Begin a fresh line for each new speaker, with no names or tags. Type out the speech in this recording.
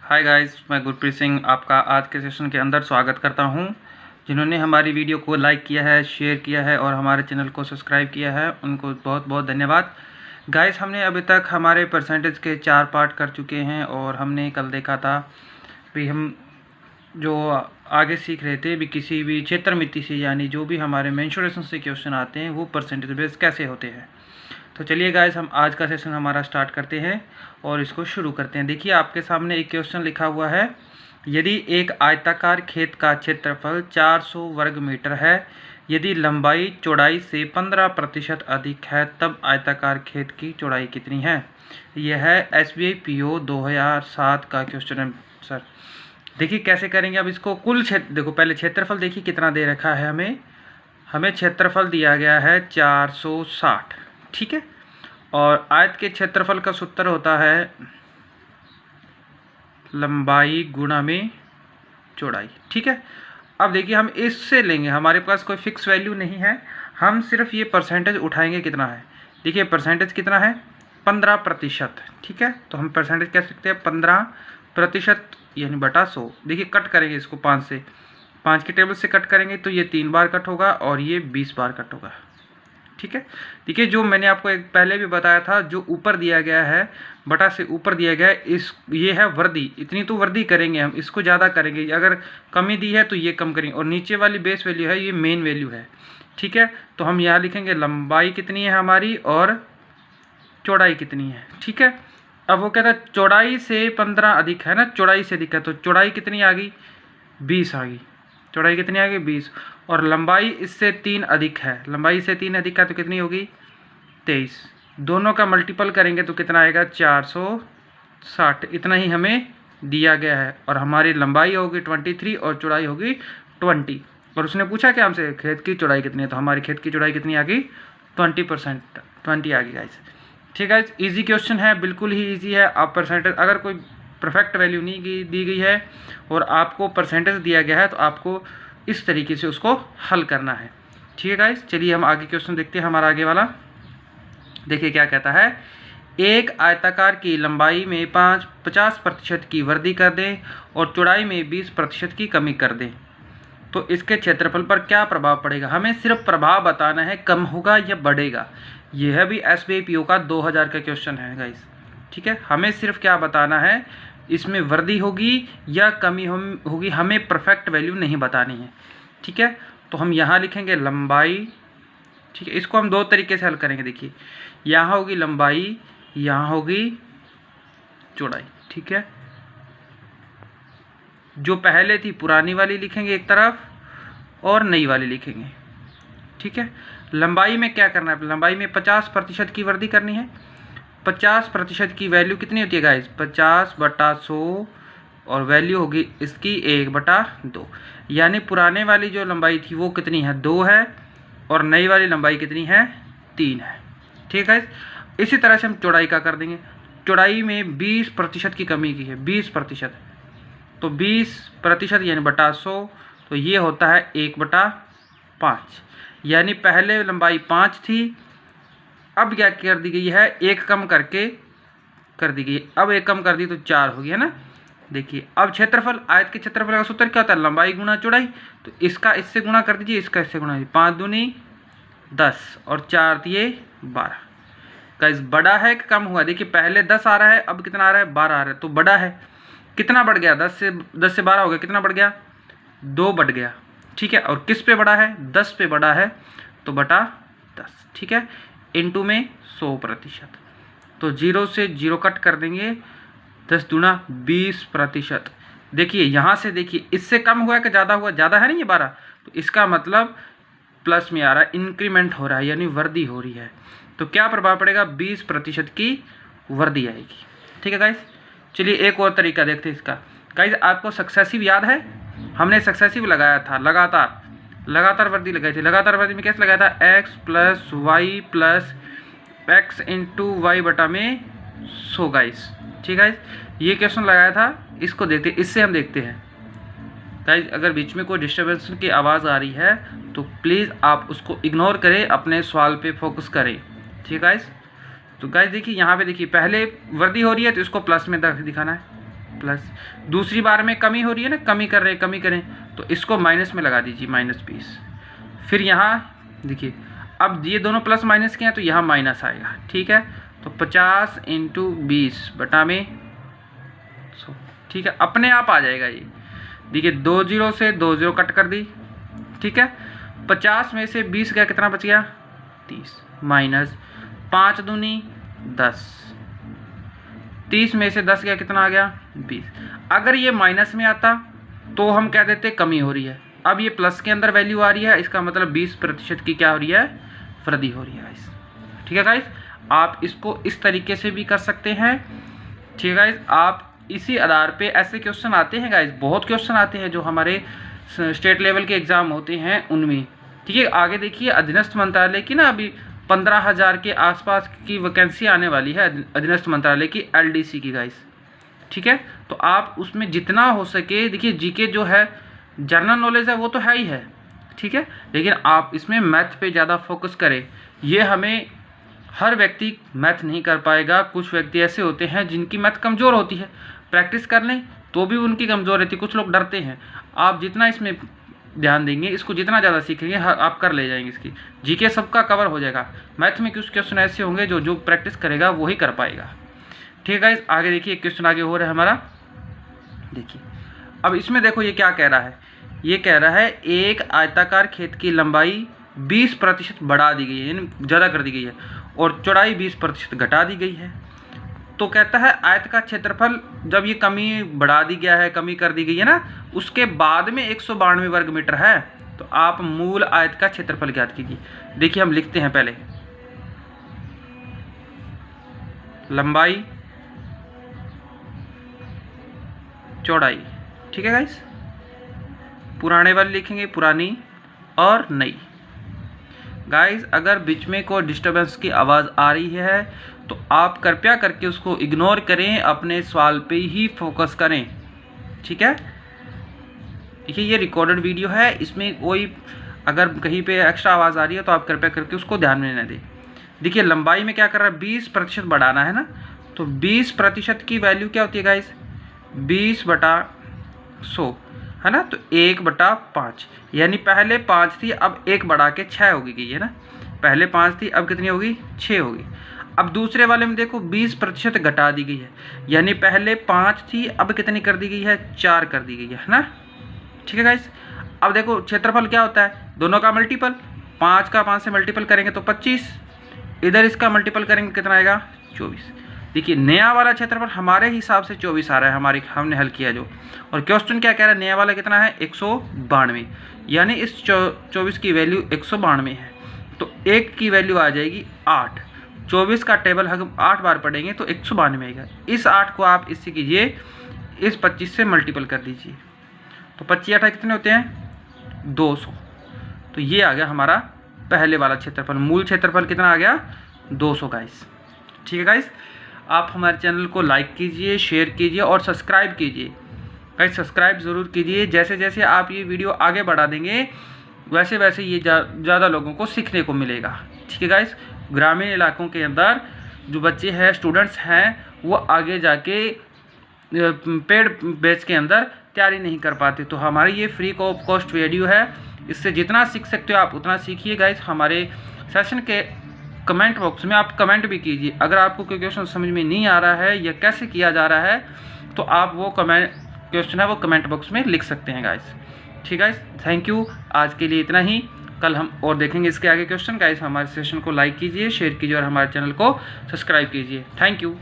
Hi guys, मैं गुरप्रीत सिंह आपका आज के सेशन के अंदर स्वागत करता हूं। जिन्होंने हमारी वीडियो को लाइक किया है, शेयर किया है और हमारे चैनल को सब्सक्राइब किया है, उनको बहुत बहुत धन्यवाद। गाइस, हमने अभी तक हमारे परसेंटेज के 4 पार्ट कर चुके हैं और हमने कल देखा था भी हम जो आगे सीख रहे थे भी किसी भी क्षेत्रमिति से, यानी जो भी हमारे मेंसुरेशन से क्वेश्चन आते हैं वो परसेंटेज बेस कैसे होते हैं। तो चलिए गाइस, हम आज का सेशन हमारा स्टार्ट करते हैं और इसको शुरू करते हैं। देखिए, आपके सामने एक क्वेश्चन लिखा हुआ है। यदि एक आयताकार खेत का क्षेत्रफल 400 वर्ग मीटर है, यदि लंबाई चौड़ाई से 15% अधिक है, तब आयताकार खेत की चौड़ाई कितनी है। यह है SBI PO 2007 का क्वेश्चन है सर। देखिए कैसे करेंगे अब इसको। कुल क्षेत्र देखो, पहले क्षेत्रफल देखिए कितना दे रखा है हमें क्षेत्रफल दिया गया है 460, ठीक है। और आयत के क्षेत्रफल का सूत्र होता है लंबाई गुणा में चौड़ाई, ठीक है। अब देखिए, हम इससे लेंगे, हमारे पास कोई फिक्स वैल्यू नहीं है, हम सिर्फ ये परसेंटेज उठाएंगे। कितना है, देखिए परसेंटेज कितना है, 15%, ठीक है। तो हम परसेंटेज कह सकते हैं 15% यानी बटा 100। देखिए कट करेंगे इसको 5 से, 5 के टेबल से कट करेंगे तो ये 3 बार कट होगा और ये 20 बार कट होगा, ठीक है। देखिए, जो मैंने आपको एक पहले भी बताया था, जो ऊपर दिया गया है बटा से ऊपर दिया गया है, ये है वर्दी, इतनी तो वर्दी करेंगे हम, इसको ज़्यादा करेंगे। अगर कमी दी है तो ये कम करेंगे, और नीचे वाली बेस वैल्यू है, ये मेन वैल्यू है, ठीक है। तो हम यहाँ लिखेंगे लंबाई कितनी है हमारी और चौड़ाई कितनी है, ठीक है। अब वो कहता है चौड़ाई से 15 अधिक है ना, चौड़ाई से अधिक है, तो चौड़ाई कितनी आ गई, 20 आ गई। चौड़ाई कितनी आ गई, 20। और लंबाई इससे 3 अधिक है, लंबाई से 3 अधिक है तो कितनी होगी, 23। दोनों का मल्टीपल करेंगे तो कितना आएगा, 460। इतना ही हमें दिया गया है और हमारी लंबाई होगी 23 और चौड़ाई होगी 20। और उसने पूछा कि हमसे खेत की चौड़ाई कितनी है, तो हमारी खेत की चौड़ाई कितनी आ गई, 20%, 20 आ गई गाइस, ठीक है। इजी क्वेश्चन है, बिल्कुल ही इजी है। आप परसेंटेज, अगर कोई परफेक्ट वैल्यू नहीं दी गई है और आपको परसेंटेज दिया गया है तो आपको इस तरीके से उसको हल करना है, ठीक है गाइस। चलिए हम आगे क्वेश्चन देखते हैं। हमारा आगे वाला देखिए क्या कहता है। एक आयताकार की लंबाई में 50% की वृद्धि कर दें और चौड़ाई में 20% की कमी कर दें, तो इसके क्षेत्रफल पर क्या प्रभाव पड़ेगा। हमें सिर्फ प्रभाव बताना है, कम होगा या बढ़ेगा। यह भी SBI PO का 2000 का क्वेश्चन है गाइस, ठीक है। हमें सिर्फ क्या बताना है, इसमें वृद्धि होगी या कमी होगी, हमें परफेक्ट वैल्यू नहीं बतानी है, ठीक है। तो हम यहाँ लिखेंगे लंबाई, ठीक है। इसको हम 2 तरीके से हल करेंगे। देखिए, यहाँ होगी लंबाई, यहाँ होगी चौड़ाई, ठीक है। जो पहले थी पुरानी वाली लिखेंगे एक तरफ और नई वाली लिखेंगे, ठीक है। लंबाई में क्या करना है, लंबाई में 50% की वृद्धि करनी है। 50% की वैल्यू कितनी होती है गाइज, 50/100 और वैल्यू होगी इसकी 1/2। यानी पुराने वाली जो लंबाई थी वो कितनी है, 2 है, और नई वाली लंबाई कितनी है, 3 है, ठीक है। इसी तरह से हम चौड़ाई का कर देंगे। चौड़ाई में 20% की कमी की है, 20%, तो 20% यानी बटा 100, तो ये होता है 1/5। यानी पहले लंबाई 5 थी, अब क्या कर दी गई है, 1 कम करके कर दी गई। अब 1 कम कर दी तो 4 हो गया ना। देखिए, अब क्षेत्रफल, आयत के क्षेत्रफल का सूत्र क्या होता है, लंबाई गुणा चौड़ाई। तो इसका इससे गुणा कर दीजिए, इसका इससे गुणा, 5 दूनी 10 और 4 दिए 12। गाइस, बड़ा है कि कम हुआ, देखिए पहले 10 आ रहा है, अब कितना आ रहा है, 12 आ रहा है, तो बड़ा है। कितना बढ़ गया, 10 से 12 हो गया, कितना बढ़ गया, 2 बढ़ गया, ठीक है। और किस पे बड़ा है, 10 पे बड़ा है, तो बटा 10, ठीक है। इनटू में 100%, तो 0 से 0 कट कर देंगे, 10 दूना 20%। देखिए यहाँ से, देखिए इससे कम हुआ कि ज़्यादा हुआ, ज़्यादा है नहीं ये 12, तो इसका मतलब प्लस में आ रहा है, इंक्रीमेंट हो रहा है, यानी वृद्धि हो रही है। तो क्या प्रभाव पड़ेगा, 20% की वृद्धि आएगी, ठीक है गाइस। चलिए एक और तरीका देखते हैं इसका। गाइस, आपको सक्सेसिव याद है, हमने सक्सेसिव लगाया था, लगातार वृद्धि लगाई थी। लगातार वृद्धि में कैसे लगाया था, x + y + x × y बटा में 100 गाइस, ठीक है। ये क्वेश्चन लगाया था, इसको देखते, इससे हम देखते हैं गाइस। अगर बीच में कोई डिस्टर्बेंस की आवाज़ आ रही है तो प्लीज़ आप उसको इग्नोर करें, अपने सवाल पे फोकस करें, ठीक है गाइस। तो गाइस देखिए यहाँ पे, देखिए पहले वृद्धि हो रही है तो इसको प्लस में दिखाना है, प्लस, दूसरी बार में कमी हो रही है ना, कमी करें तो इसको माइनस में लगा दीजिए, -20। फिर यहाँ देखिए अब ये दोनों प्लस माइनस के हैं तो यहाँ माइनस आएगा, ठीक है। तो 50 × 20 बटा में 100, ठीक है, अपने आप आ जाएगा ये। देखिए 2 0 से 2 0 कट कर दी, ठीक है। 50 में से 20 गया, कितना बच गया 30, माइनस 5 दूनी 10, 30 में से 10 गया, कितना आ गया 20। अगर ये माइनस में आता तो हम कह देते कमी हो रही है, अब ये प्लस के अंदर वैल्यू आ रही है, इसका मतलब 20% की क्या हो रही है, वृद्धि हो रही है गाइस, ठीक है गाइस। आप इसको इस तरीके से भी कर सकते हैं, ठीक है गाइस। आप इसी आधार पे ऐसे क्वेश्चन आते हैं गाइस, बहुत क्वेश्चन आते हैं जो हमारे स्टेट लेवल के एग्ज़ाम होते हैं उनमें, ठीक है। आगे देखिए अधीनस्थ मंत्रालय की ना अभी 15,000 के आसपास की वैकेंसी आने वाली है अधीनस्थ मंत्रालय की, LDC की गाइस, ठीक है। तो आप उसमें जितना हो सके, देखिए जीके जो है जनरल नॉलेज है वो तो है ही है, ठीक है, लेकिन आप इसमें मैथ पे ज़्यादा फोकस करें। ये हमें हर व्यक्ति मैथ नहीं कर पाएगा, कुछ व्यक्ति ऐसे होते हैं जिनकी मैथ कमज़ोर होती है, प्रैक्टिस कर लें तो भी उनकी कमज़ोर रहती है, कुछ लोग डरते हैं। आप जितना इसमें ध्यान देंगे, इसको जितना ज़्यादा सीखेंगे आप कर ले जाएंगे, इसकी जीके सबका कवर हो जाएगा। मैथ में कुछ क्वेश्चन ऐसे होंगे जो प्रैक्टिस करेगा वही कर पाएगा, ठीक है गाइस। आगे देखिए क्वेश्चन आगे हो रहा है हमारा, देखिए अब इसमें देखो ये क्या कह रहा है, ये कह रहा है एक आयताकार खेत की लंबाई 20% बढ़ा दी गई है, यानी ज़्यादा कर दी गई है, और चौड़ाई 20% घटा दी गई है। तो कहता है आयत का क्षेत्रफल जब ये कमी बढ़ा दी गया है, कमी कर दी गई है ना, उसके बाद में 192 वर्ग मीटर है, तो आप मूल आयत का क्षेत्रफल ज्ञात कीजिए। देखिए हम लिखते हैं पहले लंबाई चौड़ाई, ठीक है गाइस, पुराने वाली लिखेंगे, पुरानी और नई। गाइस अगर बीच में कोई डिस्टर्बेंस की आवाज़ आ रही है तो आप कृपया करके उसको इग्नोर करें, अपने सवाल पे ही फोकस करें, ठीक है। देखिए ये रिकॉर्डेड वीडियो है, इसमें कोई अगर कहीं पे एक्स्ट्रा आवाज़ आ रही है तो आप कृपया करके उसको ध्यान में न दें। देखिए लंबाई में क्या कर रहा है, 20% बढ़ाना है ना, तो 20% की वैल्यू क्या होती है गाइस, 20/100 है ना, तो 1/5, यानी पहले 5 थी अब 1 बढ़ा के 6 हो गई है ना, पहले 5 थी अब कितनी होगी 6 होगी। अब दूसरे वाले में देखो 20% घटा दी गई है, यानी पहले 5 थी अब कितनी कर दी गई है, 4 कर दी गई है ना, ठीक है गाइस। अब देखो क्षेत्रफल क्या होता है, दोनों का मल्टीपल, 5 का 5 से मल्टीपल करेंगे तो 25, इधर इसका मल्टीपल करेंगे कितना आएगा 24। देखिए नया वाला क्षेत्रफल हमारे हिसाब से 24 आ रहा है, हमने हल किया जो, और क्वेश्चन क्या कह रहा है, नया वाला कितना है 192, यानी इस 24 की वैल्यू 192 है, तो 1 की वैल्यू आ जाएगी 8। 24 का टेबल हम 8 बार पढ़ेंगे तो 192 आएगा। इस 8 को आप इससे कीजिए, इस 25 से मल्टीपल कर दीजिए, तो 25 8 कितने होते हैं 200। तो ये आ गया हमारा पहले वाला क्षेत्रफल, मूल क्षेत्रफल कितना आ गया 200 गाइस, ठीक है गाइस। आप हमारे चैनल को लाइक कीजिए, शेयर कीजिए और सब्सक्राइब कीजिए गाइस, सब्सक्राइब ज़रूर कीजिए। जैसे जैसे आप ये वीडियो आगे बढ़ा देंगे वैसे वैसे ये ज़्यादा लोगों को सीखने को मिलेगा, ठीक है गाइस। ग्रामीण इलाकों के अंदर जो बच्चे हैं, स्टूडेंट्स हैं, वो आगे जाके पेड बैच के अंदर तैयारी नहीं कर पाते, तो हमारी ये फ्री ऑफ कॉस्ट वीडियो है, इससे जितना सीख सकते हो आप उतना सीखिए गाइस। हमारे सेशन के कमेंट बॉक्स में आप कमेंट भी कीजिए, अगर आपको कोई क्वेश्चन समझ में नहीं आ रहा है या कैसे किया जा रहा है तो आप वो क्वेश्चन है वो कमेंट बॉक्स में लिख सकते हैं गाइस, ठीक है गाइस। थैंक यू, आज के लिए इतना ही, कल हम और देखेंगे इसके आगे क्वेश्चन। गाइस हमारे सेशन को लाइक कीजिए, शेयर कीजिए और हमारे चैनल को सब्सक्राइब कीजिए। Thank you.